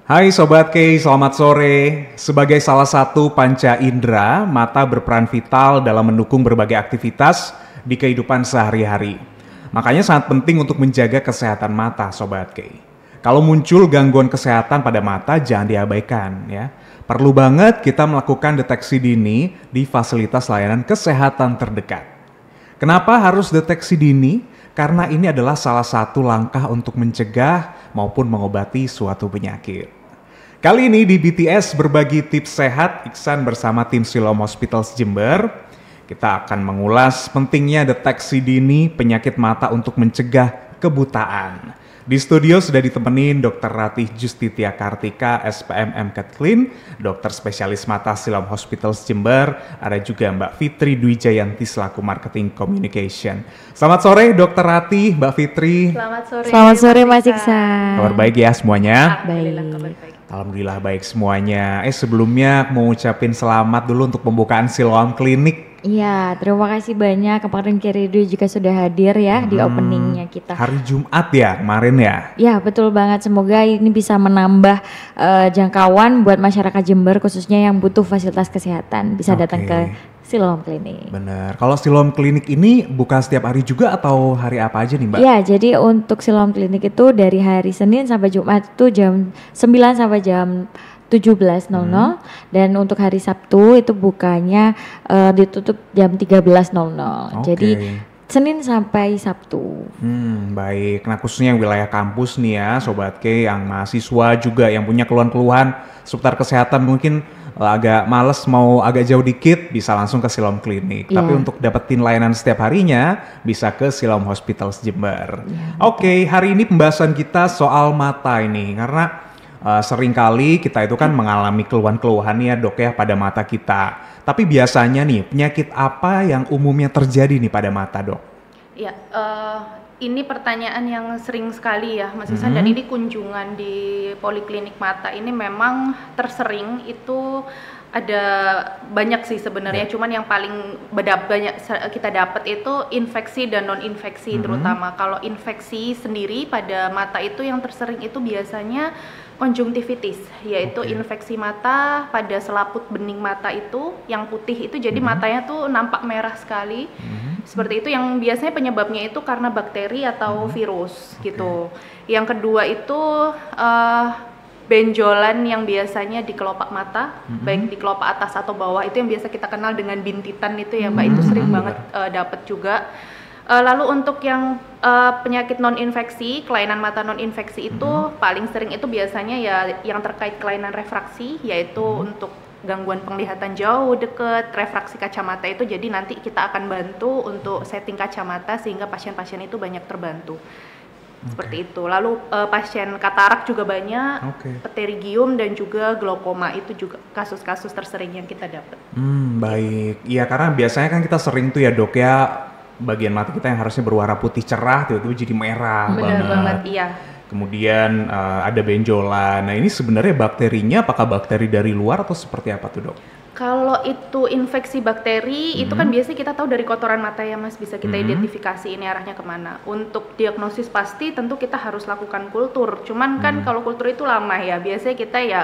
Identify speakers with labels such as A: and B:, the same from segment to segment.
A: Hai Sobat Kei, selamat sore. Sebagai salah satu panca indera, mata berperan vital dalam mendukung berbagai aktivitas di kehidupan sehari-hari. Makanya sangat penting untuk menjaga kesehatan mata, Sobat Kei. Kalau muncul gangguan kesehatan pada mata, jangan diabaikan ya. Perlu banget kita melakukan deteksi dini di fasilitas layanan kesehatan terdekat. Kenapa harus deteksi dini? Karena ini adalah salah satu langkah untuk mencegah maupun mengobati suatu penyakit. Kali ini di BTS Berbagi Tips Sehat, Iksan bersama tim Siloam Hospitals Jember, kita akan mengulas pentingnya deteksi dini penyakit mata untuk mencegah kebutaan. Di studio sudah ditemenin Dr. Ratih Justitia Kartika, SPM MCAT Clean, dokter spesialis mata Siloam Hospitals Jember, ada juga Mbak Fitri Dwi Jayanti selaku Marketing Communication. Selamat sore Dr. Ratih, Mbak Fitri.
B: Selamat sore Mas Iksan.
A: Kabar baik ya semuanya?
B: Baik.
A: Alhamdulillah baik semuanya. Sebelumnya mau ucapin selamat dulu untuk pembukaan Siloam Klinik.
B: Iya, terima kasih banyak. Kemarin Kiridu juga sudah hadir ya di openingnya kita.
A: Hari Jumat ya kemarin ya?
B: Ya betul banget, semoga ini bisa menambah jangkauan buat masyarakat Jember khususnya yang butuh fasilitas kesehatan. Bisa datang ke Siloam Klinik.
A: Bener, kalau Siloam Klinik ini buka setiap hari juga atau hari apa aja nih Mbak?
B: Iya, jadi untuk Siloam Klinik itu dari hari Senin sampai Jumat itu jam 9 sampai jam 17.00 dan untuk hari Sabtu itu bukanya ditutup jam 13.00. Jadi Senin sampai Sabtu.
A: Baik. Nah khususnya yang wilayah kampus nih ya Sobat K, yang mahasiswa juga yang punya keluhan-keluhan seputar kesehatan mungkin agak males mau agak jauh dikit bisa langsung ke Siloam Klinik. Tapi untuk dapetin layanan setiap harinya bisa ke Siloam Hospitals Jember. Oke, hari ini pembahasan kita soal mata ini karena seringkali kita itu kan mengalami keluhan-keluhan ya dok ya pada mata kita. Tapi biasanya nih penyakit apa yang umumnya terjadi nih pada mata dok?
C: Ya, ini pertanyaan yang sering sekali ya Mas Iksan, dan ini kunjungan di poliklinik mata ini memang tersering itu ada banyak sih sebenarnya, cuman yang paling banyak kita dapat itu infeksi dan non infeksi terutama. Kalau infeksi sendiri pada mata itu yang tersering itu biasanya konjungtivitis, yaitu infeksi mata pada selaput bening mata itu yang putih itu, jadi matanya tuh nampak merah sekali. Seperti itu, yang biasanya penyebabnya itu karena bakteri atau virus gitu. Yang kedua itu benjolan yang biasanya di kelopak mata, baik di kelopak atas atau bawah, itu yang biasa kita kenal dengan bintitan itu ya Mbak, itu sering banget dapat juga. Lalu untuk yang penyakit non-infeksi, kelainan mata non-infeksi itu paling sering itu biasanya ya yang terkait kelainan refraksi, yaitu untuk gangguan penglihatan jauh, deket, refraksi kacamata itu. Jadi nanti kita akan bantu untuk setting kacamata sehingga pasien-pasien itu banyak terbantu. Seperti itu. Lalu pasien katarak juga banyak, pterygium dan juga glaukoma itu juga kasus-kasus tersering yang kita dapat.
A: Baik. Iya, karena biasanya kan kita sering tuh ya dok ya, bagian mata kita yang harusnya berwarna putih cerah tiba-tiba jadi merah.
C: Benar banget, iya.
A: Kemudian ada benjolan. Nah ini sebenarnya bakterinya apakah bakteri dari luar atau seperti apa tuh dok?
C: Kalau itu infeksi bakteri, itu kan biasanya kita tahu dari kotoran mata ya Mas, bisa kita identifikasi ini arahnya kemana. Untuk diagnosis pasti tentu kita harus lakukan kultur, cuman kan kalau kultur itu lama ya, biasanya kita ya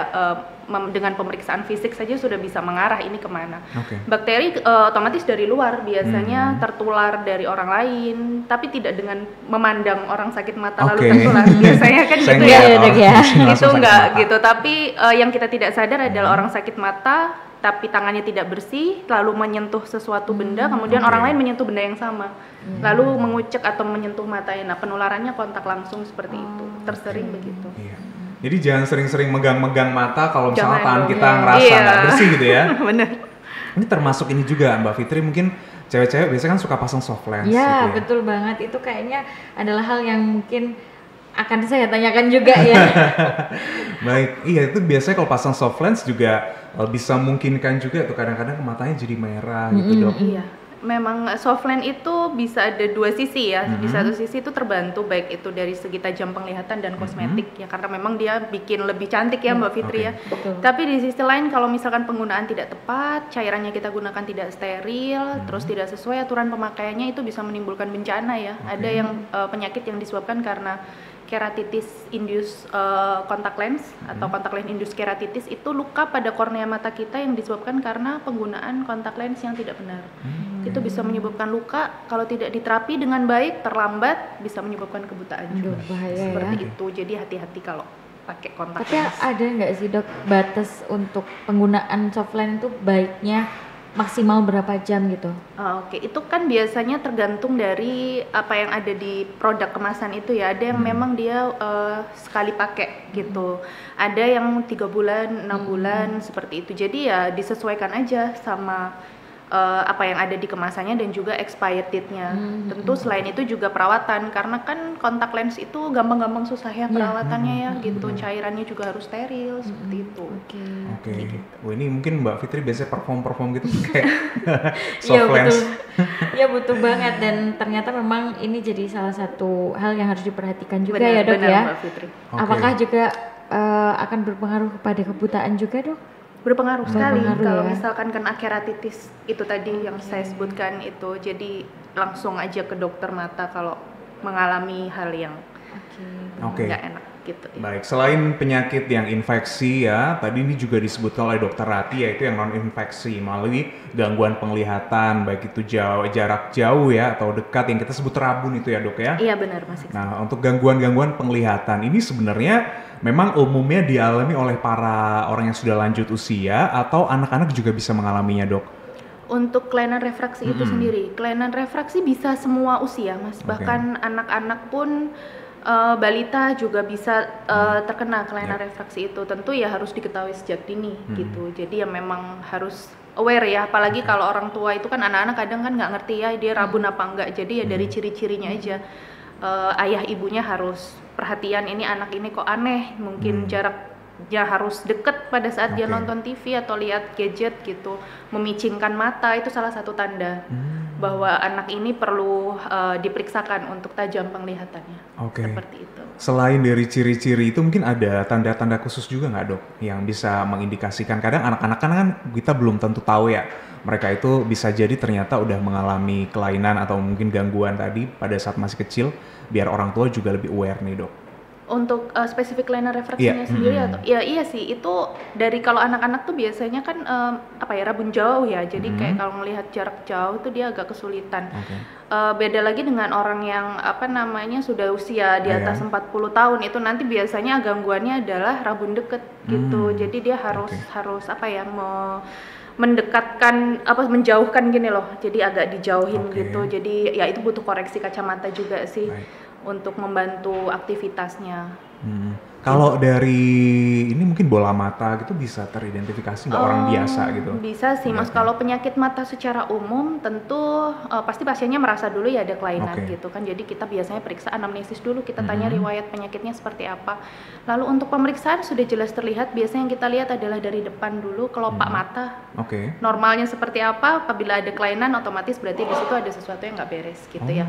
C: dengan pemeriksaan fisik saja sudah bisa mengarah ini kemana. Bakteri otomatis dari luar, biasanya tertular dari orang lain, tapi tidak dengan memandang orang sakit mata lalu tertular. Biasanya kan gitu ya, itu enggak gitu, tapi yang kita tidak sadar adalah orang sakit mata tapi tangannya tidak bersih, lalu menyentuh sesuatu benda, kemudian orang lain menyentuh benda yang sama, lalu mengucek atau menyentuh matanya. Nah, penularannya kontak langsung seperti itu, tersering begitu.
A: Jadi jangan sering-sering megang-megang mata kalau misalnya tangan kita ngerasa nggak bersih gitu ya.
C: Bener.
A: Ini termasuk ini juga Mbak Fitri, mungkin cewek-cewek biasanya kan suka pasang soft lens gitu ya.
B: Betul banget, itu kayaknya adalah hal yang mungkin akan saya tanyakan juga ya.
A: Baik, iya itu biasanya kalau pasang soft lens juga bisa memungkinkan juga tuh kadang-kadang matanya jadi merah gitu dok.
C: Iya, memang soft lens itu bisa ada dua sisi ya. Di satu sisi itu terbantu baik itu dari segi tajam penglihatan dan kosmetik ya, karena memang dia bikin lebih cantik ya Mbak Fitri ya. Tapi di sisi lain kalau misalkan penggunaan tidak tepat, cairannya kita gunakan tidak steril, terus tidak sesuai aturan pemakaiannya, itu bisa menimbulkan bencana ya. Ada yang penyakit yang disebabkan karena keratitis induced contact lens atau contact lens induced keratitis itu luka pada kornea mata kita yang disebabkan karena penggunaan contact lens yang tidak benar. Itu bisa menyebabkan luka, kalau tidak diterapi dengan baik, terlambat bisa menyebabkan kebutaan juga.
B: Bahaya
C: Seperti
B: ya.
C: itu, jadi hati-hati kalau pakai kontak
B: Tapi
C: lens.
B: ada nggak sih dok batas untuk penggunaan soft lens itu baiknya maksimal berapa jam gitu?
C: Oke, itu kan biasanya tergantung dari apa yang ada di produk kemasan itu ya. Ada yang memang dia sekali pakai gitu. Ada yang 3 bulan, 6 bulan seperti itu. Jadi ya disesuaikan aja sama apa yang ada di kemasannya dan juga expired date-nya. Tentu selain itu juga perawatan karena kan kontak lens itu gampang-gampang susah ya perawatannya ya gitu. Cairannya juga harus steril seperti itu.
A: Oke. Wah, ini mungkin Mbak Fitri biasanya perform gitu kayak
B: Iya
A: soft lens.
B: betul. Iya butuh banget dan ternyata memang ini jadi salah satu hal yang harus diperhatikan juga ya dok
C: Benar,
B: ya.
C: Mbak Fitri.
A: Oke.
B: Apakah juga akan berpengaruh kepada kebutaan juga dok?
C: Berpengaruh sekali
B: Berpengaruh
C: kalau
B: ya.
C: misalkan kena keratitis itu tadi yang saya sebutkan itu. Jadi langsung aja ke dokter mata kalau mengalami hal yang
A: Oke.
C: nggak enak gitu ya.
A: Baik, selain penyakit yang infeksi ya, tadi ini juga disebutkan oleh Dokter Rati yaitu yang non infeksi melalui gangguan penglihatan baik itu jarak jauh ya atau dekat yang kita sebut rabun itu ya dok ya.
C: Iya benar Mas Iksan.
A: Nah, untuk gangguan-gangguan penglihatan ini sebenarnya memang umumnya dialami oleh para orang yang sudah lanjut usia atau anak-anak juga bisa mengalaminya, Dok?
C: Untuk kelainan refraksi itu sendiri, kelainan refraksi bisa semua usia, Mas. Bahkan anak-anak pun balita juga bisa terkena kelainan refraksi itu. Tentu ya harus diketahui sejak dini gitu. Jadi ya memang harus aware ya, apalagi kalau orang tua itu kan anak-anak kadang kan nggak ngerti ya dia rabun apa enggak. Jadi ya dari ciri-cirinya aja ayah ibunya harus perhatian, ini anak ini kok aneh, mungkin jaraknya harus deket pada saat dia nonton TV atau lihat gadget gitu, memicingkan mata, itu salah satu tanda bahwa anak ini perlu diperiksakan untuk tajam penglihatannya.
A: Oke.
C: Seperti itu.
A: Selain dari ciri-ciri itu mungkin ada tanda-tanda khusus juga nggak, Dok, yang bisa mengindikasikan? Kadang anak-anak kan kita belum tentu tahu ya, mereka itu bisa jadi ternyata udah mengalami kelainan atau mungkin gangguan tadi pada saat masih kecil, biar orang tua juga lebih aware nih, Dok.
C: Untuk spesifik kelainan refraksinya sendiri atau ya iya sih, itu dari kalau anak-anak tuh biasanya kan rabun jauh ya, jadi kayak kalau melihat jarak jauh tuh dia agak kesulitan. Beda lagi dengan orang yang sudah usia di atas 40 tahun, itu nanti biasanya gangguannya adalah rabun deket gitu. Jadi dia harus mendekatkan menjauhkan gini loh, jadi agak dijauhin gitu. Jadi ya itu butuh koreksi kacamata juga sih untuk membantu aktivitasnya.
A: Kalau dari ini mungkin bola mata gitu bisa teridentifikasi nggak orang biasa gitu?
C: Bisa sih Mas, kalau penyakit mata secara umum tentu pasti pasiennya merasa dulu ya ada kelainan gitu kan. Jadi kita biasanya periksa anamnesis dulu, kita tanya riwayat penyakitnya seperti apa. Lalu untuk pemeriksaan sudah jelas terlihat, biasanya yang kita lihat adalah dari depan dulu, kelopak mata. Normalnya seperti apa, apabila ada kelainan otomatis berarti di situ ada sesuatu yang nggak beres gitu ya.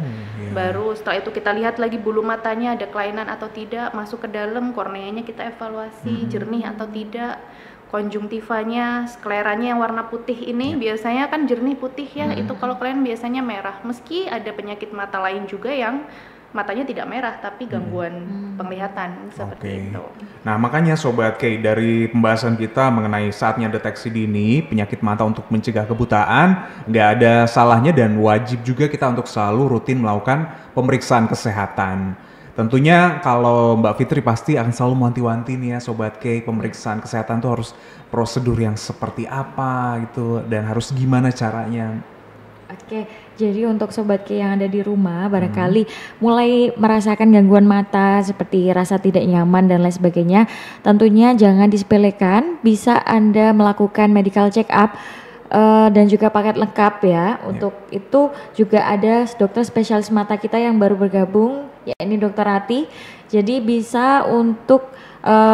C: Baru setelah itu kita lihat lagi bulu matanya ada kelainan atau tidak, masuk ke dalam, korneanya kita evaluasi jernih atau tidak, konjungtivanya, skleranya yang warna putih ini biasanya kan jernih putih ya, itu kalau kelainan biasanya merah, meski ada penyakit mata lain juga yang matanya tidak merah tapi gangguan penglihatan seperti itu.
A: Nah makanya Sobat Kay, dari pembahasan kita mengenai saatnya deteksi dini penyakit mata untuk mencegah kebutaan, nggak ada salahnya dan wajib juga kita untuk selalu rutin melakukan pemeriksaan kesehatan. Tentunya kalau Mbak Fitri pasti akan selalu mewanti-wanti nih ya Sobat Kay, pemeriksaan kesehatan tuh harus prosedur yang seperti apa gitu dan harus gimana caranya.
B: Oke, jadi untuk Sobat Kay yang ada di rumah barangkali mulai merasakan gangguan mata seperti rasa tidak nyaman dan lain sebagainya, tentunya jangan disepelekan, bisa Anda melakukan medical check up dan juga paket lengkap ya. Untuk itu juga ada dokter spesialis mata kita yang baru bergabung, yakni Dokter Rati. Jadi bisa untuk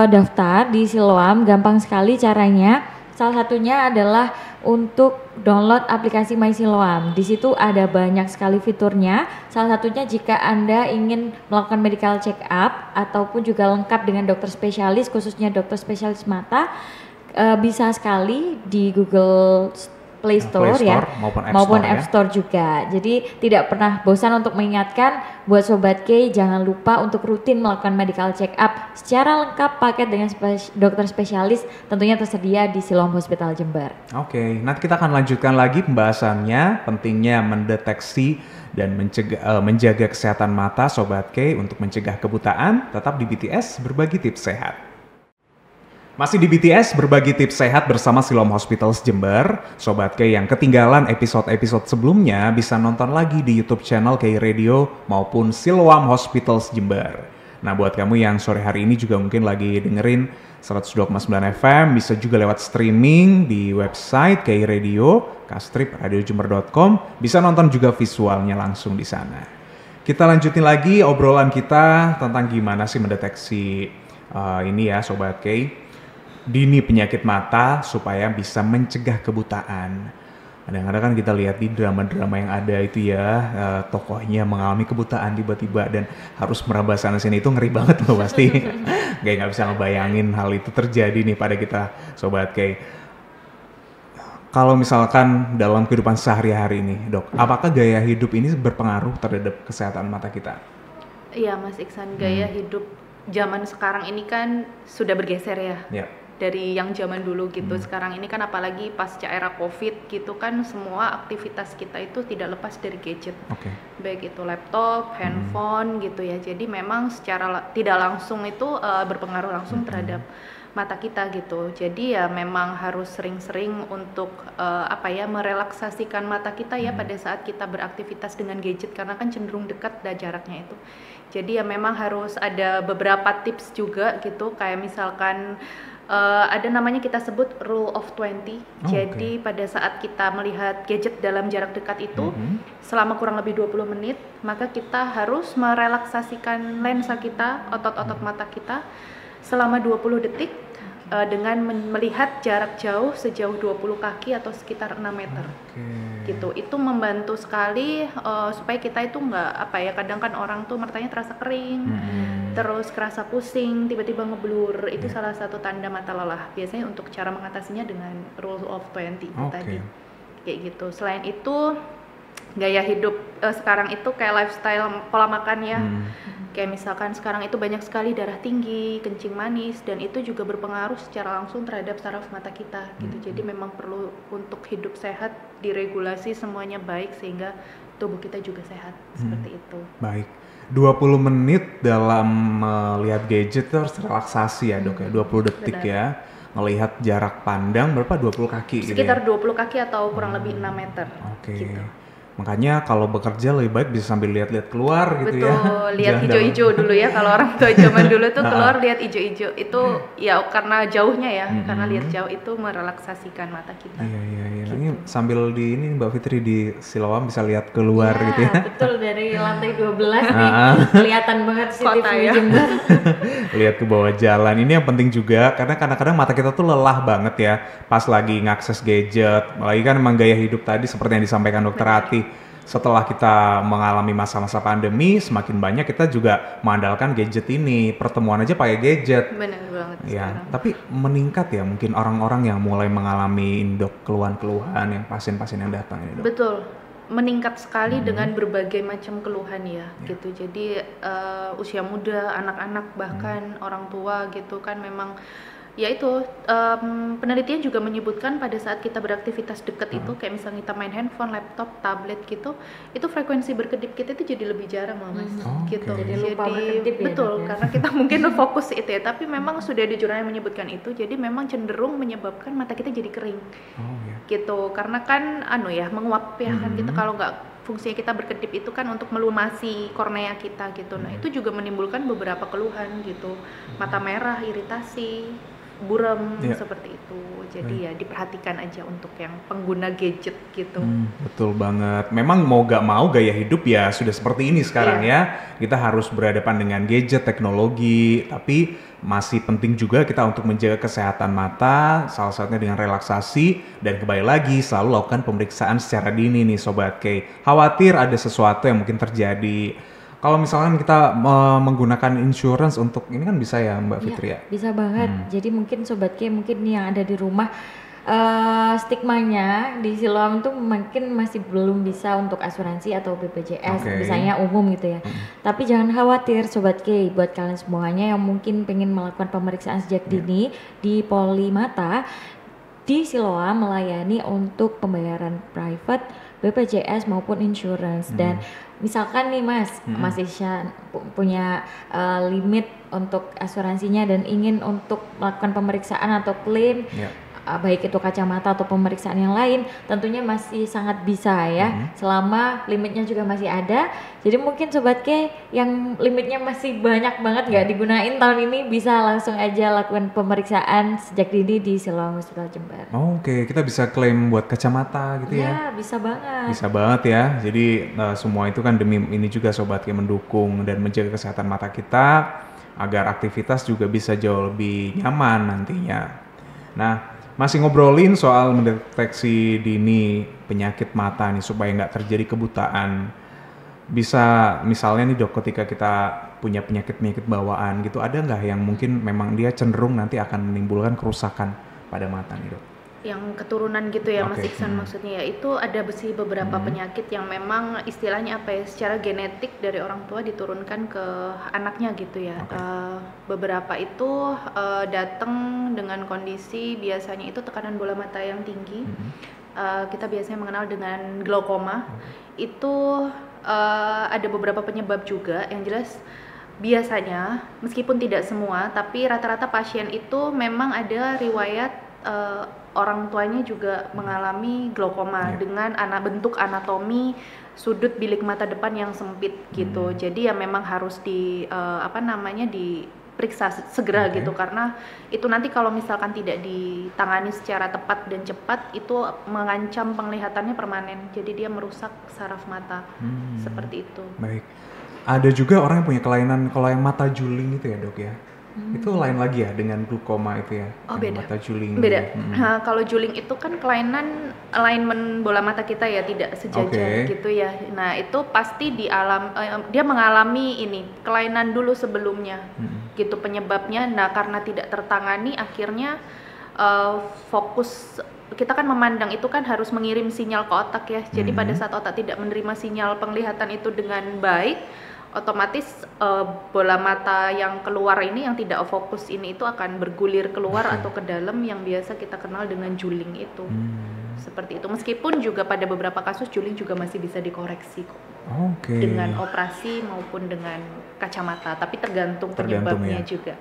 B: daftar di Siloam, gampang sekali caranya. Salah satunya adalah untuk download aplikasi My Siloam. Di situ ada banyak sekali fiturnya. Salah satunya jika Anda ingin melakukan medical check up ataupun juga lengkap dengan dokter spesialis, khususnya dokter spesialis mata, bisa sekali di Google Play Store,
A: Play Store
B: ya
A: maupun
B: App Store juga. Jadi tidak pernah bosan untuk mengingatkan buat Sobat K, jangan lupa untuk rutin melakukan medical check up secara lengkap, paket dengan dokter spesialis tentunya tersedia di Siloam Hospital Jember.
A: Oke, nanti kita akan lanjutkan lagi pembahasannya pentingnya mendeteksi dan menjaga kesehatan mata Sobat K untuk mencegah kebutaan. Tetap di BTS Berbagi Tips Sehat. Masih di BTS Berbagi Tips Sehat bersama Siloam Hospitals Jember. Sobat K yang ketinggalan episode-episode sebelumnya bisa nonton lagi di YouTube channel K Radio maupun Siloam Hospitals Jember. Nah, buat kamu yang sore hari ini juga mungkin lagi dengerin 102,9 FM, bisa juga lewat streaming di website K Radio, Kastrip, radiojember.com, bisa nonton juga visualnya langsung di sana. Kita lanjutin lagi obrolan kita tentang gimana sih mendeteksi ini ya Sobat K, dini penyakit mata supaya bisa mencegah kebutaan. Kadang-kadang kan kita lihat di drama-drama yang ada itu ya, tokohnya mengalami kebutaan tiba-tiba dan harus meraba sana sini, itu ngeri banget loh pasti. Nggak bisa ngebayangin hal itu terjadi nih pada kita Sobat K. Kalau misalkan dalam kehidupan sehari-hari ini Dok, apakah gaya hidup ini berpengaruh terhadap kesehatan mata kita?
C: Iya Mas Iksan, gaya hidup zaman sekarang ini kan sudah bergeser ya. Dari yang zaman dulu gitu. Sekarang ini kan apalagi pasca era Covid gitu kan, semua aktivitas kita itu tidak lepas dari gadget. Baik itu laptop, handphone gitu ya. Jadi memang secara tidak langsung itu berpengaruh langsung terhadap mata kita gitu. Jadi ya memang harus sering-sering untuk merelaksasikan mata kita ya pada saat kita beraktivitas dengan gadget, karena kan cenderung dekat dan jaraknya itu. Jadi ya memang harus ada beberapa tips juga gitu, kayak misalkan ada namanya kita sebut rule of 20. Jadi pada saat kita melihat gadget dalam jarak dekat itu selama kurang lebih 20 menit, maka kita harus merelaksasikan lensa kita, otot-otot mata kita selama 20 detik dengan melihat jarak jauh sejauh 20 kaki atau sekitar 6 meter. Gitu. Itu membantu sekali supaya kita itu nggak kadang kan orang tuh matanya terasa kering, terus kerasa pusing, tiba-tiba ngeblur. Itu salah satu tanda mata lelah. Biasanya untuk cara mengatasinya dengan rule of 20 tadi. Kayak gitu. Selain itu gaya hidup sekarang itu kayak lifestyle, pola makan ya. Kayak misalkan sekarang itu banyak sekali darah tinggi, kencing manis, dan itu juga berpengaruh secara langsung terhadap saraf mata kita gitu. Jadi memang perlu untuk hidup sehat, diregulasi semuanya baik sehingga tubuh kita juga sehat. Seperti itu.
A: Baik. 20 menit dalam melihat gadget itu harus relaksasi ya Dok ya, 20 detik ya. Ngelihat jarak pandang berapa? 20 kaki
C: sekitar
A: gitu ya?
C: 20 kaki atau kurang lebih 6 meter. Gitu.
A: Makanya kalau bekerja lebih baik bisa sambil lihat-lihat keluar gitu ya.
C: Betul, lihat hijau-hijau dulu ya. Kalau orang tua zaman dulu tuh keluar lihat hijau-hijau. Itu ya karena jauhnya ya, karena lihat jauh itu merelaksasikan mata kita.
A: Iya. Gitu. Ini sambil di ini Mbak Fitri di Siloam bisa lihat keluar gitu ya.
B: Betul, dari lantai 12 nih kelihatan banget sih
C: kota ya.
A: Lihat ke bawah jalan. Ini yang penting juga karena kadang-kadang mata kita tuh lelah banget ya pas lagi ngakses gadget. Lagi kan emang gaya hidup tadi seperti yang disampaikan Dokter Ati. Setelah kita mengalami masa-masa pandemi, semakin banyak kita juga mengandalkan gadget ini. Pertemuan aja pakai gadget.
C: Benar banget.
A: Ya, tapi meningkat ya mungkin orang-orang yang mulai mengalami Dok keluhan-keluhan yang pasien-pasien yang datang ini Dok.
C: Betul. Meningkat sekali dengan berbagai macam keluhan ya gitu. Jadi usia muda, anak-anak bahkan orang tua gitu kan memang ya itu penelitian juga menyebutkan pada saat kita beraktivitas dekat itu kayak misalnya kita main handphone, laptop, tablet gitu, itu frekuensi berkedip kita itu jadi lebih jarang loh Mas. Gitu.
B: Jadi lupa berkedip ya.
C: Betul, karena kita mungkin fokus itu ya, tapi memang sudah ada jurnal yang menyebutkan itu. Jadi memang cenderung menyebabkan mata kita jadi kering. Gitu. Karena kan menguap ya kan kita kalau nggak fungsinya kita berkedip itu kan untuk melumasi kornea kita gitu. Nah, itu juga menimbulkan beberapa keluhan gitu. Mata merah, iritasi, buram seperti itu. Jadi ya diperhatikan aja untuk yang pengguna gadget gitu.
A: Betul banget. Memang mau gak mau gaya hidup ya sudah seperti ini sekarang ya. Kita harus berhadapan dengan gadget, teknologi, tapi masih penting juga kita untuk menjaga kesehatan mata, salah satunya dengan relaksasi, dan kembali lagi selalu lakukan pemeriksaan secara dini nih Sobat K. Khawatir ada sesuatu yang mungkin terjadi. Kalau misalkan kita menggunakan insurance untuk ini kan bisa ya Mbak Fitri ya?
B: Bisa banget. Jadi mungkin Sobat K mungkin yang ada di rumah stigmanya di Siloam tuh mungkin masih belum bisa untuk asuransi atau BPJS, misalnya umum gitu ya. Tapi jangan khawatir Sobat K, buat kalian semuanya yang mungkin pengen melakukan pemeriksaan sejak dini di Poli Mata, di Siloam melayani untuk pembayaran private, BPJS maupun insurance. Dan misalkan nih Mas Isyan punya limit untuk asuransinya dan ingin untuk melakukan pemeriksaan atau klaim, baik itu kacamata atau pemeriksaan yang lain, tentunya masih sangat bisa ya, selama limitnya juga masih ada. Jadi mungkin Sobat K yang limitnya masih banyak banget nggak digunain tahun ini, bisa langsung aja lakukan pemeriksaan sejak dini di Siloam Hospital Jember.
A: Oke, kita bisa klaim buat kacamata gitu ya?
B: Ya, bisa banget.
A: Bisa banget ya. Jadi semua itu kan demi ini juga Sobat K, mendukung dan menjaga kesehatan mata kita agar aktivitas juga bisa jauh lebih nyaman nantinya. Nah, masih ngobrolin soal mendeteksi dini penyakit mata nih supaya nggak terjadi kebutaan. Bisa misalnya nih Dok, ketika kita punya penyakit-penyakit bawaan gitu, ada nggak yang mungkin memang dia cenderung nanti akan menimbulkan kerusakan pada mata nih Dok?
C: Yang keturunan gitu ya Mas Iksan maksudnya ya, itu ada beberapa penyakit yang memang istilahnya apa ya, secara genetik dari orang tua diturunkan ke anaknya gitu ya. Beberapa itu datang dengan kondisi biasanya itu tekanan bola mata yang tinggi. Kita biasanya mengenal dengan glaukoma. Itu ada beberapa penyebab juga, yang jelas biasanya meskipun tidak semua, tapi rata-rata pasien itu memang ada riwayat orang tuanya juga mengalami glaukoma dengan bentuk anatomi sudut bilik mata depan yang sempit gitu. Jadi ya memang harus diperiksa segera gitu, karena itu nanti kalau misalkan tidak ditangani secara tepat dan cepat itu mengancam penglihatannya permanen. Jadi dia merusak saraf mata. Seperti itu.
A: Baik. Ada juga orang yang punya kelainan kalau yang mata juling itu ya Dok ya? Itu lain lagi ya dengan glaukoma itu ya?
C: Oh beda.
A: Mata juling.
C: Beda. Nah, kalau juling itu kan kelainan alignment bola mata kita ya, tidak sejajar gitu ya. Nah itu pasti dia mengalami kelainan dulu sebelumnya gitu penyebabnya. Nah karena tidak tertangani akhirnya fokus kita kan memandang itu kan harus mengirim sinyal ke otak ya. Jadi pada saat otak tidak menerima sinyal penglihatan itu dengan baik, otomatis bola mata yang keluar ini, yang tidak fokus ini itu akan bergulir keluar atau ke dalam, yang biasa kita kenal dengan juling itu. Seperti itu. Meskipun juga pada beberapa kasus juling juga masih bisa dikoreksi kok. Dengan operasi maupun dengan kacamata, tapi tergantung penyebabnya juga.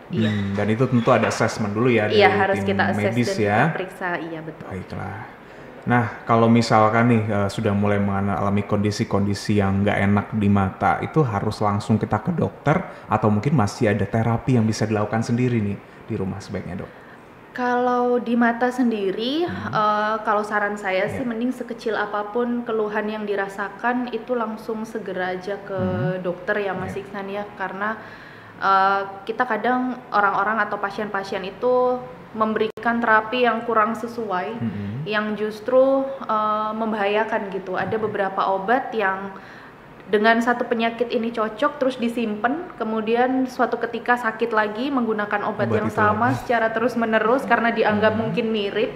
A: Dan itu tentu ada assessment dulu ya.
C: Iya, harus kita assess
A: medis
C: dan
A: ya.
C: kita periksa, iya betul.
A: Baiklah. Nah, kalau misalkan nih sudah mulai mengalami kondisi-kondisi yang nggak enak di mata, itu harus langsung kita ke dokter atau mungkin masih ada terapi yang bisa dilakukan sendiri nih di rumah sebaiknya Dok?
C: Kalau di mata sendiri, kalau saran saya sih mending sekecil apapun keluhan yang dirasakan itu langsung segera aja ke dokter ya Mas Iksan ya, karena kita kadang orang-orang atau pasien-pasien itu memberikan terapi yang kurang sesuai, yang justru membahayakan gitu. Ada beberapa obat yang dengan satu penyakit ini cocok terus disimpan, kemudian suatu ketika sakit lagi menggunakan obat yang sama secara terus menerus karena dianggap mungkin mirip,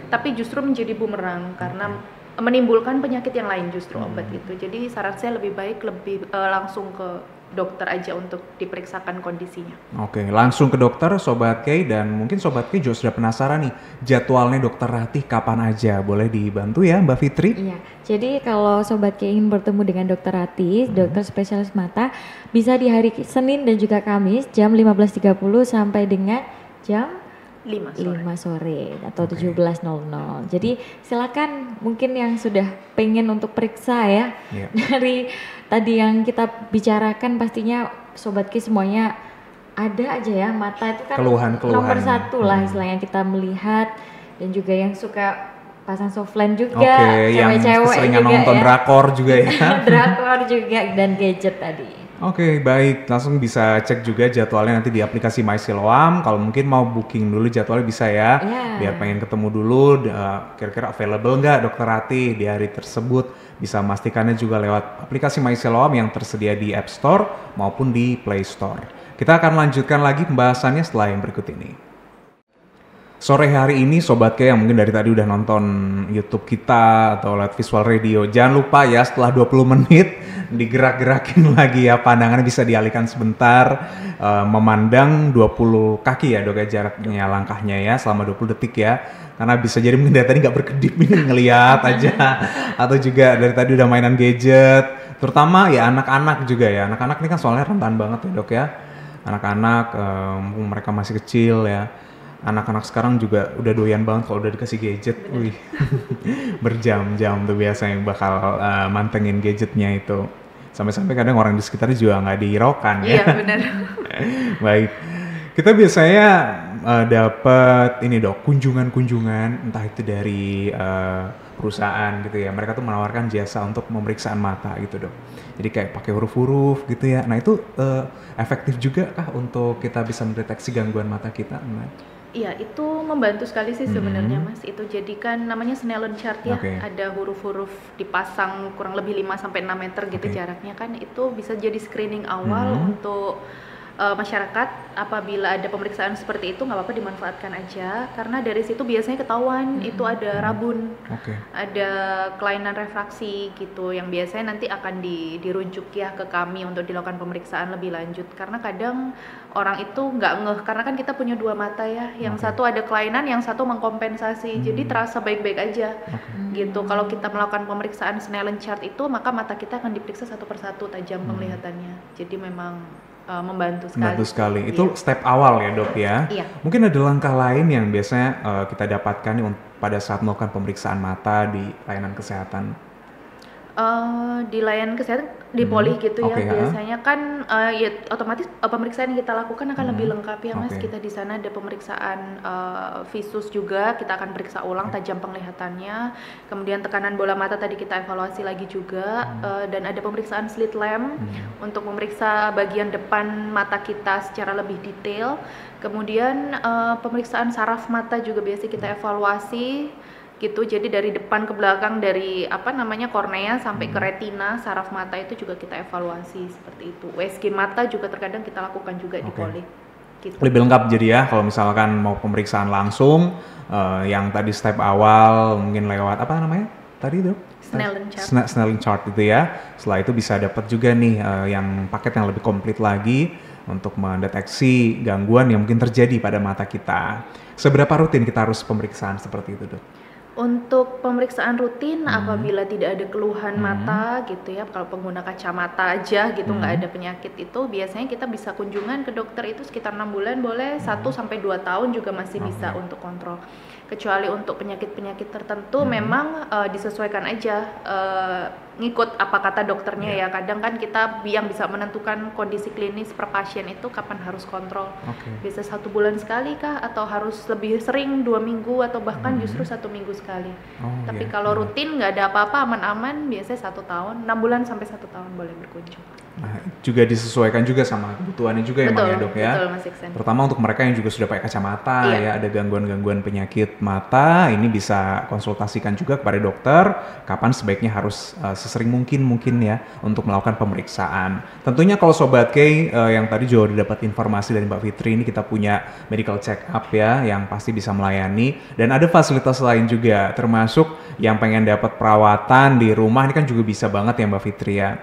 C: tapi justru menjadi bumerang karena menimbulkan penyakit yang lain justru obat itu. Jadi saran saya lebih baik langsung ke dokter aja untuk diperiksakan kondisinya. Oke,
A: langsung ke dokter Sobat K, dan mungkin Sobat K juga sudah penasaran nih jadwalnya Dokter Ratih kapan aja, boleh dibantu ya Mbak Fitri?
B: Iya, jadi kalau Sobat K ingin bertemu dengan Dokter Ratih, dokter spesialis mata, bisa di hari Senin dan juga Kamis jam 15.30 sampai dengan jam 5 sore atau 17.00. Jadi silakan mungkin yang sudah pengen untuk periksa ya. Dari tadi yang kita bicarakan pastinya Sobat K semuanya ada aja ya, mata itu kan
A: keluhan-keluhan
B: nomor satu lah istilahnya kita melihat, dan juga yang suka pasang softline juga,
A: cewek-cewek yang nonton ya. Drakor juga ya.
B: Drakor juga dan gadget tadi.
A: Oke, baik. Langsung bisa cek juga jadwalnya nanti di aplikasi My Siloam. Kalau mungkin mau booking dulu jadwalnya bisa ya. Biar pengen ketemu dulu, kira-kira available nggak Dokter Ratih di hari tersebut. Bisa memastikannya juga lewat aplikasi My Siloam yang tersedia di App Store maupun di Play Store. Kita akan lanjutkan lagi pembahasannya setelah yang berikut ini. Sore hari ini Sobat K yang mungkin dari tadi udah nonton YouTube kita atau lewat Visual Radio, jangan lupa ya setelah 20 menit digerak-gerakin lagi ya, pandangannya bisa dialihkan sebentar, memandang 20 kaki ya dok ya jaraknya, langkahnya ya selama 20 detik ya. Karena bisa jadi mungkin dari tadi nggak berkedip ini ngeliat aja, atau juga dari tadi udah mainan gadget, terutama ya anak-anak juga ya. Anak-anak ini kan soalnya rentan banget ya dok ya. Anak-anak mereka masih kecil ya. Anak-anak sekarang juga udah doyan banget kalau udah dikasih gadget. Wih, berjam-jam tuh biasanya bakal mantengin gadgetnya itu. Sampai-sampai kadang orang di sekitarnya juga nggak dihiraukan ya.
C: Iya benar.
A: Baik, kita biasanya dapat ini dok, kunjungan-kunjungan entah itu dari perusahaan gitu ya. Mereka tuh menawarkan jasa untuk pemeriksaan mata gitu dok. Jadi kayak pakai huruf-huruf gitu ya. Nah itu efektif juga kah untuk kita bisa mendeteksi gangguan mata kita?
C: Iya, itu membantu sekali sih sebenarnya Mas. Itu jadikan namanya Snellen chart ya. Ada huruf-huruf dipasang kurang lebih 5 sampai 6 meter gitu jaraknya kan. Itu bisa jadi screening awal untuk masyarakat. Apabila ada pemeriksaan seperti itu nggak apa-apa dimanfaatkan aja, karena dari situ biasanya ketahuan itu ada rabun, ada kelainan refraksi gitu, yang biasanya nanti akan dirujuk ya ke kami untuk dilakukan pemeriksaan lebih lanjut. Karena kadang orang itu nggak ngeh, karena kan kita punya dua mata ya, yang satu ada kelainan, yang satu mengkompensasi, jadi terasa baik-baik aja gitu. Kalau kita melakukan pemeriksaan Snellen chart itu, maka mata kita akan diperiksa satu persatu tajam penglihatannya, jadi memang membantu sekali.
A: Membantu sekali. Itu step awal ya dok ya.
C: Iya.
A: Mungkin ada langkah lain yang biasanya kita dapatkan nih pada saat melakukan pemeriksaan mata di layanan kesehatan.
C: Di layanan kesehatan di poli gitu ya, biasanya kan ya otomatis pemeriksaan yang kita lakukan akan lebih lengkap ya Mas. Kita di sana ada pemeriksaan visus juga, kita akan periksa ulang tajam penglihatannya, kemudian tekanan bola mata tadi kita evaluasi lagi juga, dan ada pemeriksaan slit lamp untuk memeriksa bagian depan mata kita secara lebih detail. Kemudian pemeriksaan saraf mata juga biasa kita evaluasi gitu, jadi dari depan ke belakang, dari kornea sampai ke retina, saraf mata itu juga kita evaluasi seperti itu. USG mata juga terkadang kita lakukan juga di poli gitu.
A: Lebih lengkap jadi ya kalau misalkan mau pemeriksaan langsung, yang tadi step awal mungkin lewat apa namanya tadi tuh Snellen chart itu ya. Setelah itu bisa dapat juga nih yang paket yang lebih komplit lagi untuk mendeteksi gangguan yang mungkin terjadi pada mata kita. Seberapa rutin kita harus pemeriksaan seperti itu dok?
C: Untuk pemeriksaan rutin apabila tidak ada keluhan mata gitu ya, kalau pengguna kacamata aja gitu nggak ada penyakit, itu biasanya kita bisa kunjungan ke dokter itu sekitar 6 bulan boleh, 1 sampai 2 tahun juga masih bisa untuk kontrol. Kecuali untuk penyakit-penyakit tertentu memang disesuaikan aja, ngikut apa kata dokternya ya. Kadang kan kita yang bisa menentukan kondisi klinis per pasien itu kapan harus kontrol. Bisa 1 bulan sekali kah, atau harus lebih sering 2 minggu, atau bahkan justru 1 minggu sekali. Tapi kalau rutin nggak ada apa-apa, aman-aman, biasanya 1 tahun, 6 bulan sampai 1 tahun boleh berkunjung.
A: Nah, juga disesuaikan juga sama kebutuhannya juga ya dok ya.
C: Betul, Mas Iksan.
A: Terutama untuk mereka yang juga sudah pakai kacamata ya, ada gangguan-gangguan penyakit mata, ini bisa konsultasikan juga kepada dokter kapan sebaiknya harus sesering mungkin ya untuk melakukan pemeriksaan. Tentunya kalau Sobat K yang tadi juga udah dapat informasi dari Mbak Fitri, ini kita punya medical check up ya yang pasti bisa melayani, dan ada fasilitas lain juga termasuk yang pengen dapat perawatan di rumah, ini kan juga bisa banget ya Mbak Fitri ya.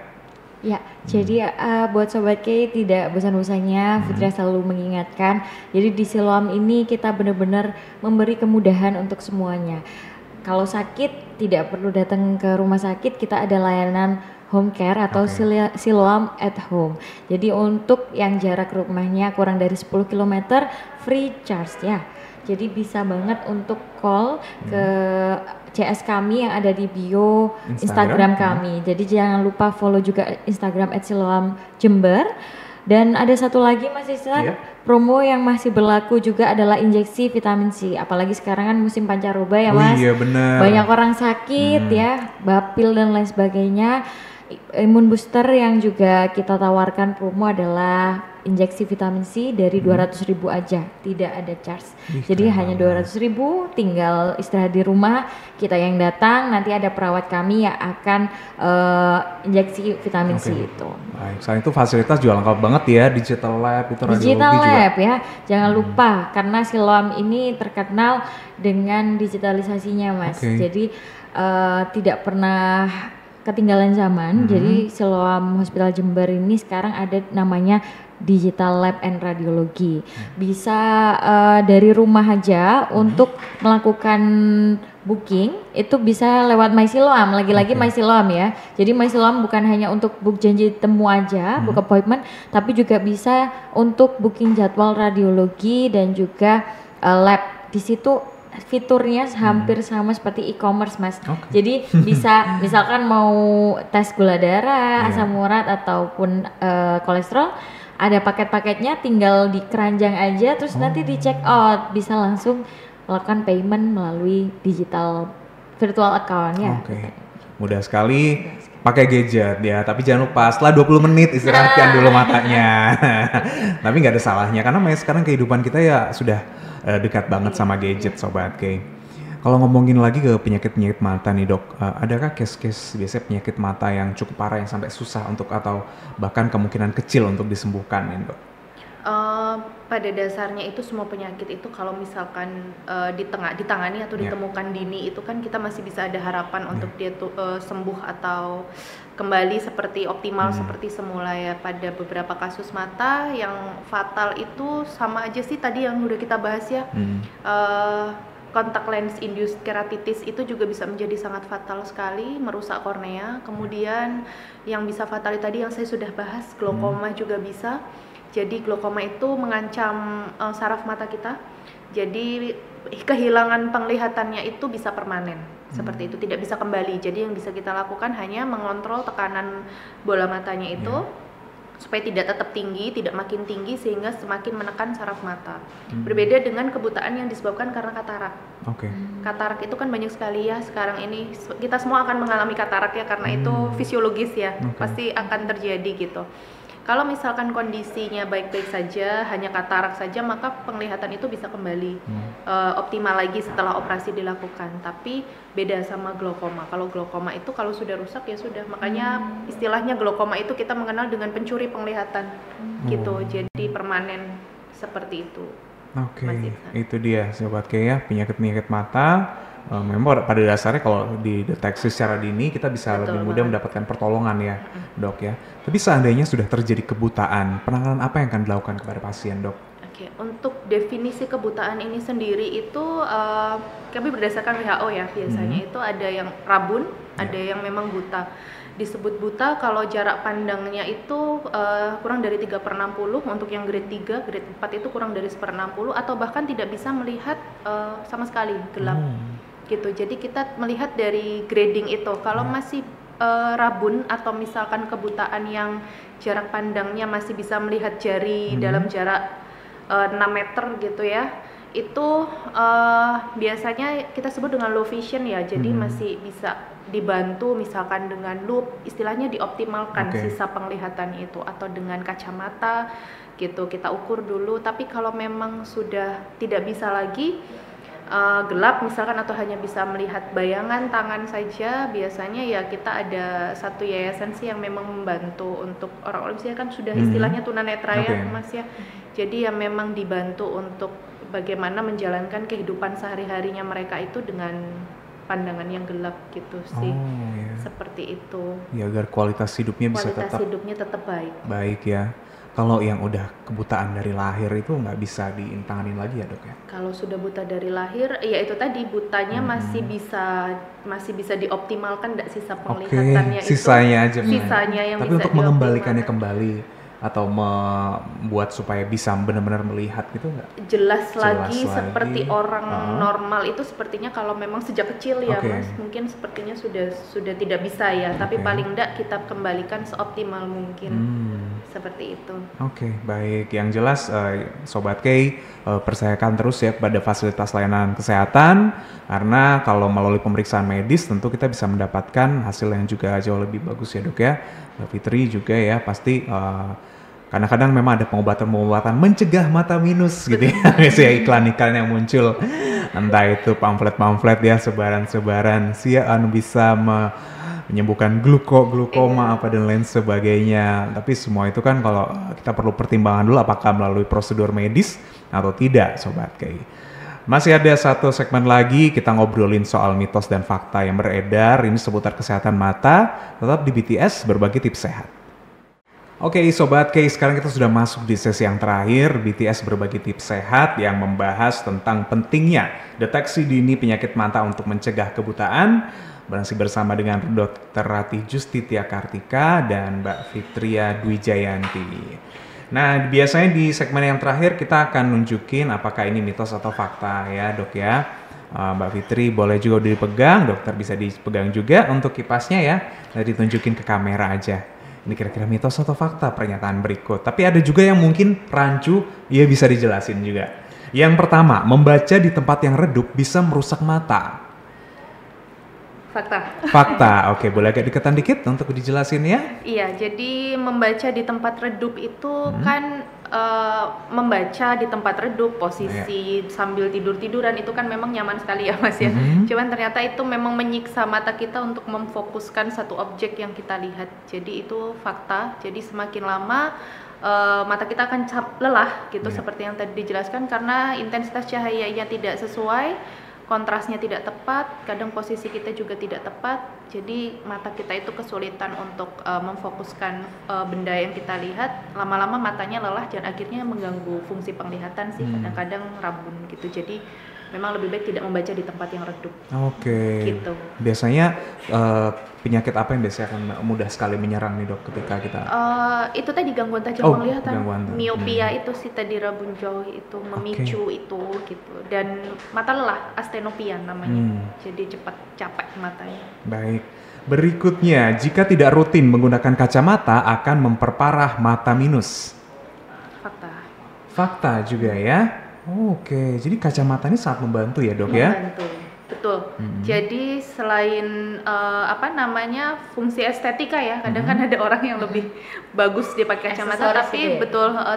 B: Ya, jadi buat Sobat K tidak bosan-bosannya, Fitria selalu mengingatkan. Jadi di Siloam ini kita benar-benar memberi kemudahan untuk semuanya. Kalau sakit tidak perlu datang ke rumah sakit, kita ada layanan home care atau Siloam at home. Jadi untuk yang jarak rumahnya kurang dari 10 km free charge ya. Jadi bisa banget untuk call ke CS kami yang ada di bio Instagram kami. Jadi jangan lupa follow juga Instagram @siloam_jember. Dan ada satu lagi Mas Ihsan, promo yang masih berlaku juga adalah injeksi vitamin C. Apalagi sekarang kan musim pancaroba ya Mas.
A: Iya benar.
B: Banyak orang sakit ya, bapil dan lain sebagainya. Imun booster yang juga kita tawarkan promo adalah injeksi vitamin C dari 200.000 aja, tidak ada charge. Jadi hanya 200.000, tinggal istirahat di rumah, kita yang datang, nanti ada perawat kami yang akan injeksi vitamin C itu.
A: Baik, selain itu fasilitas juga lengkap banget ya, digital lab itu radiologi
B: Digital
A: juga.
B: lab ya, jangan lupa karena Siloam ini terkenal dengan digitalisasinya Mas. Jadi tidak pernah ketinggalan zaman. Jadi Siloam Hospital Jember ini sekarang ada namanya Digital Lab and Radiologi. Bisa dari rumah aja untuk melakukan booking itu bisa lewat My Siloam. Lagi-lagi My Siloam ya. Jadi My Siloam bukan hanya untuk book janji temu aja, book appointment, tapi juga bisa untuk booking jadwal radiologi dan juga lab. Di situ fiturnya hampir sama seperti e-commerce Mas. Jadi bisa misalkan mau tes gula darah, asam urat ataupun kolesterol, ada paket-paketnya, tinggal di keranjang aja terus nanti di check out, bisa langsung melakukan payment melalui digital virtual account ya.
A: Mudah sekali pakai gadget ya, tapi jangan lupa setelah 20 menit istirahatkan dulu matanya. Tapi nggak ada salahnya karena sekarang kehidupan kita ya sudah dekat banget sama gadget Sobat K. Kalau ngomongin lagi ke penyakit-penyakit mata nih dok, adakah case-case biasanya penyakit mata yang cukup parah yang sampai susah untuk atau bahkan kemungkinan kecil untuk disembuhkan nih dok?
C: Pada dasarnya itu semua penyakit itu kalau misalkan ditangani atau ditemukan dini itu kan kita masih bisa ada harapan untuk dia tuh sembuh atau kembali seperti optimal seperti semula ya. Pada beberapa kasus mata yang fatal itu sama aja sih tadi yang udah kita bahas ya. Kontak lens induced keratitis itu juga bisa menjadi sangat fatal sekali, merusak kornea. Kemudian yang bisa fatal tadi yang saya sudah bahas, glaukoma juga bisa. Jadi glaukoma itu mengancam saraf mata kita. Jadi kehilangan penglihatannya itu bisa permanen. Seperti itu, tidak bisa kembali. Jadi yang bisa kita lakukan hanya mengontrol tekanan bola matanya itu supaya tidak tetap tinggi, tidak makin tinggi sehingga semakin menekan saraf mata. Berbeda dengan kebutaan yang disebabkan karena katarak. Katarak itu kan banyak sekali ya sekarang ini, kita semua akan mengalami katarak ya karena itu fisiologis ya, pasti akan terjadi gitu. Kalau misalkan kondisinya baik-baik saja, hanya katarak saja, maka penglihatan itu bisa kembali optimal lagi setelah operasi dilakukan. Tapi beda sama glaukoma. Kalau glaukoma itu kalau sudah rusak ya sudah. Makanya istilahnya glaukoma itu kita mengenal dengan pencuri penglihatan gitu. Jadi permanen seperti itu.
A: Itu dia Sobat K ya, penyakit-penyakit mata. Memang pada dasarnya kalau dideteksi secara dini kita bisa lebih mudah mendapatkan pertolongan ya dok ya. Tapi seandainya sudah terjadi kebutaan, penanganan apa yang akan dilakukan kepada pasien dok?
C: Untuk definisi kebutaan ini sendiri itu kami berdasarkan WHO ya biasanya itu ada yang rabun, ada yang memang buta. Disebut buta kalau jarak pandangnya itu kurang dari 3/60, untuk yang grade 3, grade 4 itu kurang dari 1/60 atau bahkan tidak bisa melihat sama sekali, gelap. Gitu. Jadi kita melihat dari grading itu. Kalau masih rabun atau misalkan kebutaan yang jarak pandangnya masih bisa melihat jari dalam jarak 6 meter gitu ya, itu biasanya kita sebut dengan low vision ya. Jadi masih bisa dibantu misalkan dengan loop, istilahnya dioptimalkan sisa penglihatannya itu, atau dengan kacamata gitu kita ukur dulu. Tapi kalau memang sudah tidak bisa lagi, gelap misalkan atau hanya bisa melihat bayangan tangan saja, biasanya ya kita ada satu yayasan sih yang memang membantu untuk orang-orang misalnya kan sudah istilahnya tunanetra ya Mas ya. Jadi yang memang dibantu untuk bagaimana menjalankan kehidupan sehari-harinya mereka itu dengan pandangan yang gelap gitu sih. Seperti itu. Ya
A: agar kualitas hidupnya bisa
C: tetap baik.
A: Baik ya. Kalau yang udah kebutaan dari lahir itu nggak bisa ditanganin lagi ya dok ya?
C: Kalau sudah buta dari lahir, ya itu tadi butanya masih bisa dioptimalkan, nggak sisa penglihatannya itu.
A: Sisanya aja.
C: Sisanya yang
A: tapi
C: bisa
A: untuk mengembalikannya kembali atau membuat supaya bisa benar-benar melihat gitu nggak?
C: Jelas lagi seperti orang normal itu sepertinya kalau memang sejak kecil ya Mas, mungkin sepertinya sudah tidak bisa ya. Tapi paling enggak kita kembalikan seoptimal mungkin. Seperti itu.
A: Oke, baik. Yang jelas Sobat Kay percayakan terus ya kepada fasilitas layanan kesehatan, karena kalau melalui pemeriksaan medis tentu kita bisa mendapatkan hasil yang juga jauh lebih bagus ya Dok ya. Mbak Fitri juga ya pasti kadang-kadang memang ada pengobatan-pengobatan mencegah mata minus gitu ya. Biasanya iklan-iklan yang muncul, entah itu pamflet-pamflet ya, sebaran-sebaran bisa menyembuhkan glukoma apa dan lain sebagainya. Tapi semua itu kan kalau kita perlu pertimbangan dulu apakah melalui prosedur medis atau tidak, Sobat Kay. Masih ada satu segmen lagi, kita ngobrolin soal mitos dan fakta yang beredar. Ini seputar kesehatan mata, tetap di BTS Berbagi Tips Sehat. Oke Sobat Kay, sekarang kita sudah masuk di sesi yang terakhir, BTS Berbagi Tips Sehat yang membahas tentang pentingnya deteksi dini penyakit mata untuk mencegah kebutaan. Masih bersama dengan Dr. Ratih Justitia Kartika dan Mbak Fitria Dwi Jayanti. Nah, biasanya di segmen yang terakhir kita akan nunjukin apakah ini mitos atau fakta ya Dok ya. Mbak Fitri boleh juga dipegang, dokter bisa dipegang juga untuk kipasnya ya. Nanti ditunjukin ke kamera aja. Ini kira-kira mitos atau fakta pernyataan berikut. Tapi ada juga yang mungkin rancu, ya bisa dijelasin juga. Yang pertama, membaca di tempat yang redup bisa merusak mata.
C: Fakta.
A: Fakta, oke, boleh agak deketan dikit untuk dijelasin ya?
C: Iya, jadi membaca di tempat redup itu kan membaca di tempat redup, posisi sambil tidur-tiduran itu kan memang nyaman sekali ya Mas ya. Cuman ternyata itu memang menyiksa mata kita untuk memfokuskan satu objek yang kita lihat. Jadi itu fakta. Jadi semakin lama mata kita akan lelah gitu, seperti yang tadi dijelaskan, karena intensitas cahayanya tidak sesuai, kontrasnya tidak tepat, kadang posisi kita juga tidak tepat, jadi mata kita itu kesulitan untuk memfokuskan benda yang kita lihat. Lama-lama matanya lelah dan akhirnya mengganggu fungsi penglihatan sih, kadang-kadang rabun gitu. Jadi memang lebih baik tidak membaca di tempat yang redup.
A: Oke.
C: Gitu.
A: Biasanya penyakit apa yang biasanya akan mudah sekali menyerang nih Dok ketika kita?
C: Itu tadi gangguan tajam penglihatan, miopia itu sih tadi, rabun jauh itu memicu itu gitu, dan mata lelah, astenopia namanya. Jadi cepat capek matanya.
A: Baik. Berikutnya, jika tidak rutin menggunakan kacamata akan memperparah mata minus.
C: Fakta.
A: Fakta juga ya. Oke, jadi kacamata ini sangat membantu ya Dok ya?
C: Membantu, betul. Jadi selain fungsi estetika ya, kadang kan ada orang yang lebih bagus dia pakai kacamata, tapi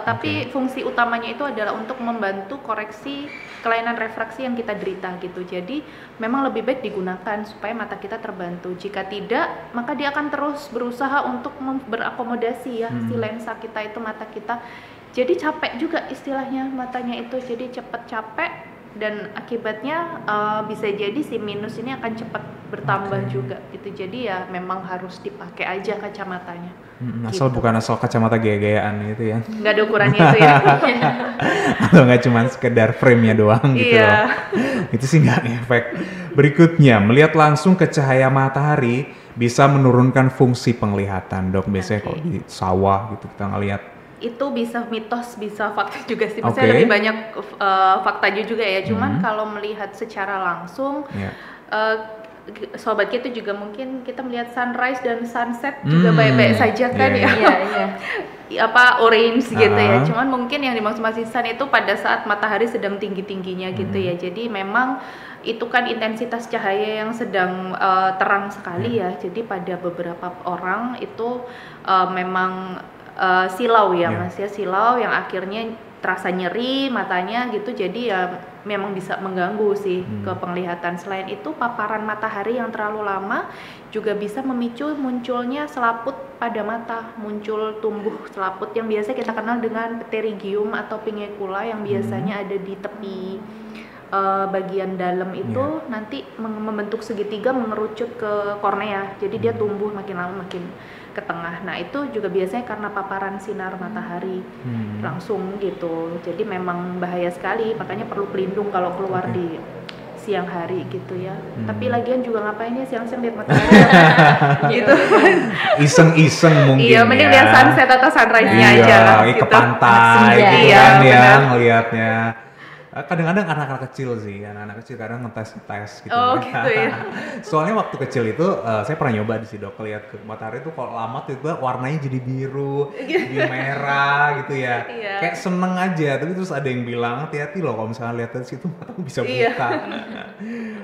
C: tapi fungsi utamanya itu adalah untuk membantu koreksi kelainan refraksi yang kita derita gitu. Jadi memang lebih baik digunakan supaya mata kita terbantu. Jika tidak, maka dia akan terus berusaha untuk berakomodasi ya si lensa kita itu, mata kita. Jadi capek juga istilahnya matanya itu, jadi cepat capek dan akibatnya bisa jadi si minus ini akan cepat bertambah juga gitu. Jadi ya memang harus dipakai aja kacamatanya.
A: Asal gitu. Bukan asal kacamata gaya-gayaan gitu ya.
C: Nggak ada ukurannya itu ya.
A: Atau nggak cuma sekedar frame-nya doang gitu loh. Itu sih nggak ngefek. Berikutnya, melihat langsung ke cahaya matahari bisa menurunkan fungsi penglihatan Dok. Biasanya kalau di sawah gitu kita ngelihat.
C: Itu bisa mitos, bisa fakta juga sih. Maksudnya lebih banyak faktanya juga ya. Cuman kalau melihat secara langsung, Sobat kita juga mungkin kita melihat sunrise dan sunset juga baik-baik saja kan orange gitu ya. Cuman mungkin yang dimaksud Mas Ihsan itu pada saat matahari sedang tinggi-tingginya gitu ya. Jadi memang itu kan intensitas cahaya yang sedang terang sekali ya. Jadi pada beberapa orang itu memang silau ya Mas ya, silau yang akhirnya terasa nyeri matanya gitu. Jadi ya memang bisa mengganggu sih ke penglihatan. Selain itu paparan matahari yang terlalu lama juga bisa memicu munculnya selaput pada mata, muncul tumbuh selaput yang biasa kita kenal dengan pterygium atau pingecula yang biasanya ada di tepi bagian dalam itu nanti membentuk segitiga mengerucut ke kornea. Jadi dia tumbuh makin lama makin ke tengah. Nah itu juga biasanya karena paparan sinar matahari langsung gitu. Jadi memang bahaya sekali, makanya perlu pelindung kalau keluar di siang hari gitu ya. Tapi lagian juga ngapain ya siang-siang lihat matahari gitu.
A: Iseng-iseng mungkin.
C: Iya, mending lihat sunset atau sunrise-nya aja lah
A: gitu. Ke
C: gitu.
A: pantai gitu kan ya ngelihatnya. Kadang-kadang anak-anak kecil sih, anak-anak kecil kadang ngetes gitu.
C: Oh gitu ya.
A: Soalnya waktu kecil itu saya pernah nyoba di sini dok, lihat ke matahari itu kalau lama tiba warnanya jadi biru, jadi merah gitu ya.
C: Iya.
A: Kayak seneng aja, tapi terus ada yang bilang hati-hati loh kalau misalnya lihat dari situ mataku bisa buta.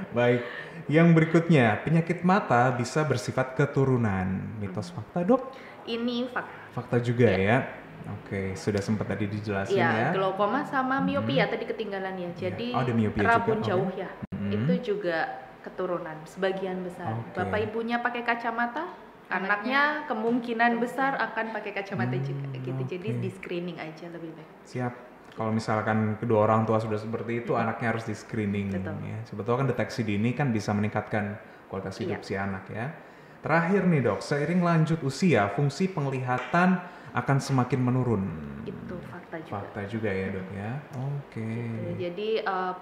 A: Baik, yang berikutnya penyakit mata bisa bersifat keturunan, mitos fakta dok?
C: Ini
A: Fakta juga ya. Oke, sudah sempat tadi dijelasin ya.
C: Glaukoma sama miopia tadi ketinggalan ya. Jadi
A: Oh, ada miopia
C: rabun
A: juga,
C: jauh ya. Itu juga keturunan sebagian besar. Bapak ibunya pakai kacamata, anaknya kemungkinan besar akan pakai kacamata juga gitu. Jadi di screening aja lebih baik.
A: Siap. Kalau misalkan kedua orang tua sudah seperti itu, anaknya harus di screening.
C: Betul.
A: Ya. Sebetulnya kan deteksi dini kan bisa meningkatkan kualitas hidup si anak ya. Terakhir nih dok, seiring lanjut usia, fungsi penglihatan akan semakin menurun.
C: Itu fakta juga.
A: Fakta juga ya dok ya. Oke.
C: Gitu. Jadi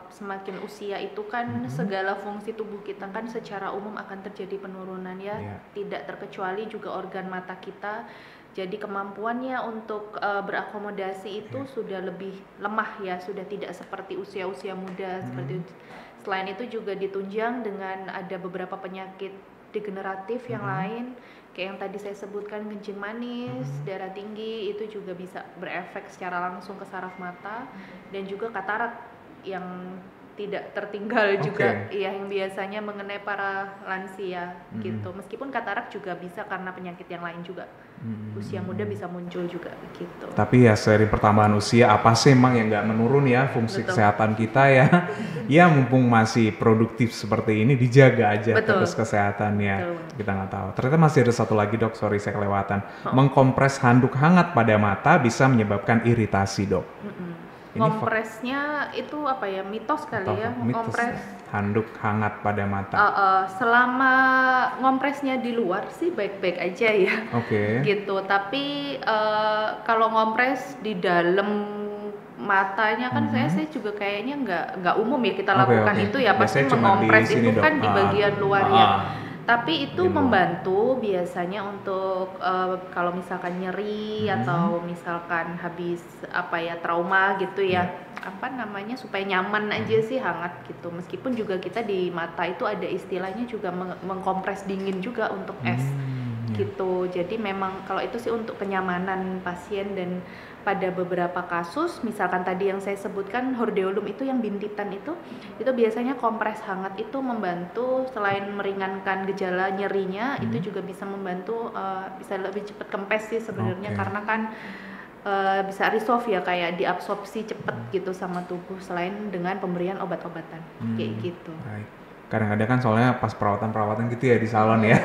C: semakin usia itu kan segala fungsi tubuh kita kan secara umum akan terjadi penurunan ya. Tidak terkecuali juga organ mata kita. Jadi kemampuannya untuk berakomodasi itu sudah lebih lemah ya, sudah tidak seperti usia-usia muda seperti itu. Selain itu juga ditunjang dengan ada beberapa penyakit degeneratif yang lain, kayak yang tadi saya sebutkan kencing manis, darah tinggi, itu juga bisa berefek secara langsung ke saraf mata, dan juga katarak yang tidak tertinggal juga, yang biasanya mengenai para lansia gitu. Meskipun katarak juga bisa karena penyakit yang lain juga, usia muda bisa muncul juga gitu.
A: Tapi ya seiring pertambahan usia, apa sih emang yang nggak menurun ya fungsi kesehatan kita ya? Ya mumpung masih produktif seperti ini, dijaga aja terus kesehatannya. Kita nggak tahu. Ternyata masih ada satu lagi dok, sorry saya kelewatan. Mengkompres handuk hangat pada mata bisa menyebabkan iritasi dok.
C: Kompresnya itu apa ya, mitos kali ya, mengkompres
A: handuk hangat pada mata.
C: Selama ngompresnya di luar sih baik-baik aja ya. Gitu. Tapi kalau ngompres di dalam matanya kan saya juga kayaknya nggak umum ya kita lakukan itu ya. Pasti mengompres itu kan di bagian luarnya. Tapi itu membantu biasanya untuk kalau misalkan nyeri atau misalkan habis trauma gitu ya, supaya nyaman aja sih hangat gitu. Meskipun juga kita di mata itu ada istilahnya juga mengkompres dingin juga untuk es gitu. Jadi memang kalau itu sih untuk kenyamanan pasien, dan pada beberapa kasus misalkan tadi yang saya sebutkan hordeolum itu yang bintitan itu biasanya kompres hangat itu membantu selain meringankan gejala nyerinya, itu juga bisa membantu bisa lebih cepat kempes sih sebenarnya, karena kan bisa resolve ya, kayak diabsorpsi cepat gitu sama tubuh selain dengan pemberian obat-obatan kayak gitu.
A: Kadang-kadang kan soalnya pas perawatan gitu ya di salon ya,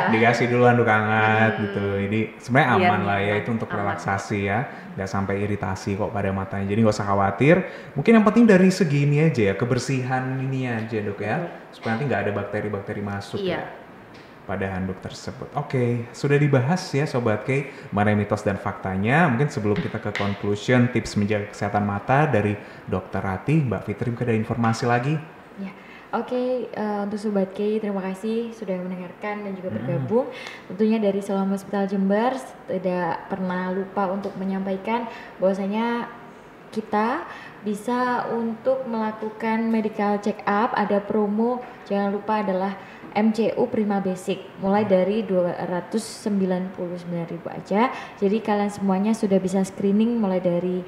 A: dikasih dulu handuk hangat gitu. Jadi sebenarnya aman lah ya, itu untuk relaksasi ya, nggak sampai iritasi kok pada matanya. Jadi nggak usah khawatir. Mungkin yang penting dari segi ini aja ya, kebersihan ini aja dok ya, supaya nanti nggak ada bakteri-bakteri masuk ya pada handuk tersebut. Oke, sudah dibahas ya Sobat K mengenai mitos dan faktanya. Mungkin sebelum kita ke conclusion tips menjaga kesehatan mata dari Dr. Rati, Mbak Fitri mungkin ada informasi lagi?
B: Oke, untuk Sobat K, terima kasih sudah mendengarkan dan juga bergabung. Tentunya dari Siloam Hospital Jember tidak pernah lupa untuk menyampaikan bahwasanya kita bisa untuk melakukan medical check up, ada promo, jangan lupa adalah MCU Prima Basic mulai dari 299.000 aja. Jadi kalian semuanya sudah bisa screening mulai dari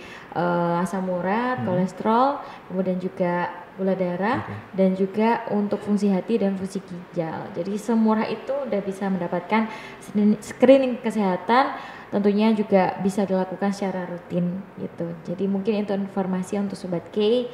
B: asam urat, kolesterol, kemudian juga gula darah, dan juga untuk fungsi hati dan fungsi ginjal. Jadi semurah itu udah bisa mendapatkan screening kesehatan, tentunya juga bisa dilakukan secara rutin gitu. Jadi mungkin itu informasi untuk Sobat K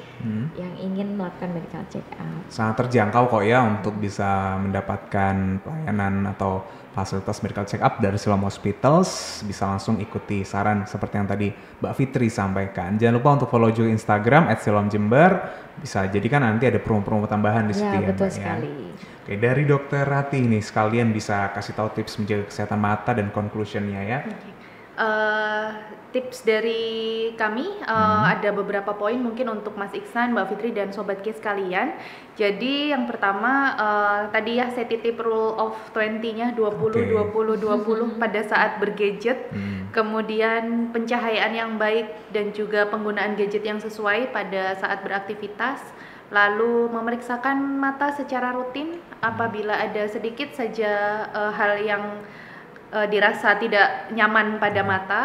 B: yang ingin melakukan medical check up.
A: Sangat terjangkau kok ya untuk bisa mendapatkan pelayanan atau fasilitas medical check up dari Siloam Hospitals. Bisa langsung ikuti saran seperti yang tadi Mbak Fitri sampaikan. Jangan lupa untuk follow juga Instagram @siloamjember. Bisa jadi kan nanti ada promo-promo tambahan di situ ya,
B: betul
A: Mbak,
B: sekali.
A: Oke, dari Dokter Rati nih sekalian bisa kasih tahu tips menjaga kesehatan mata dan conclusionnya ya.
C: tips dari kami ada beberapa poin mungkin untuk Mas Iksan, Mbak Fitri dan Sobat K sekalian. Jadi yang pertama tadi ya saya titip rule of 20-nya 20 pada saat bergadget. Kemudian pencahayaan yang baik dan juga penggunaan gadget yang sesuai pada saat beraktivitas. Lalu memeriksakan mata secara rutin apabila ada sedikit saja hal yang dirasa tidak nyaman pada mata.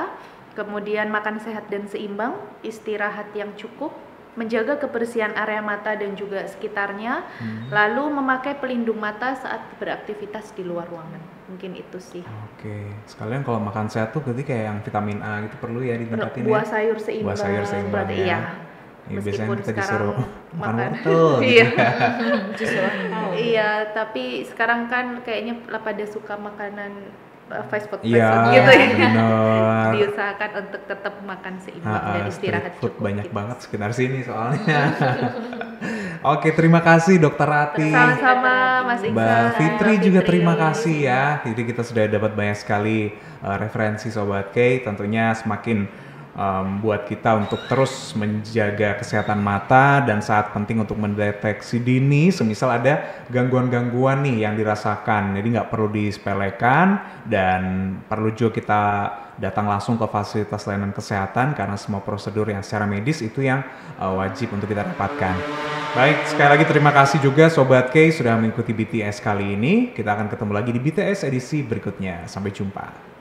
C: Kemudian makan sehat dan seimbang, istirahat yang cukup, menjaga kebersihan area mata dan juga sekitarnya, lalu memakai pelindung mata saat beraktivitas di luar ruangan. Mungkin itu sih.
A: Oke, sekalian kalau makan sehat tuh berarti kayak yang vitamin A gitu perlu ya ditingkatin ya.
C: Buah sayur seimbang.
A: Buah sayur seimbang
C: Berarti
A: ya.
C: iya.
A: Ya, biasanya
C: Meskipun
A: kita
C: sekarang
A: disuruh makan wortel
C: iya.
A: gitu ya.
C: Iya, tapi sekarang kan kayaknya pada suka makanan fast food
A: Iya,
C: gitu ya.
A: benar.
C: Diusahakan untuk tetap makan seimbang dan istirahat
A: street food
C: cukup.
A: banyak
C: gitu.
A: banget sekitar sini soalnya. Oke, terima kasih Dokter Rati.
C: Sama-sama Mas Iksan.
A: Mbak Fitri
C: Mbak
A: juga
C: Fitri.
A: terima kasih ya. Jadi kita sudah dapat banyak sekali referensi Sobat K. Tentunya semakin buat kita untuk terus menjaga kesehatan mata dan saat penting untuk mendeteksi dini semisal ada gangguan-gangguan nih yang dirasakan. Jadi nggak perlu disepelekan dan perlu juga kita datang langsung ke fasilitas layanan kesehatan karena semua prosedur yang secara medis itu yang wajib untuk kita dapatkan. Baik, sekali lagi terima kasih juga Sobat K sudah mengikuti BTS kali ini. Kita akan ketemu lagi di BTS edisi berikutnya. Sampai jumpa.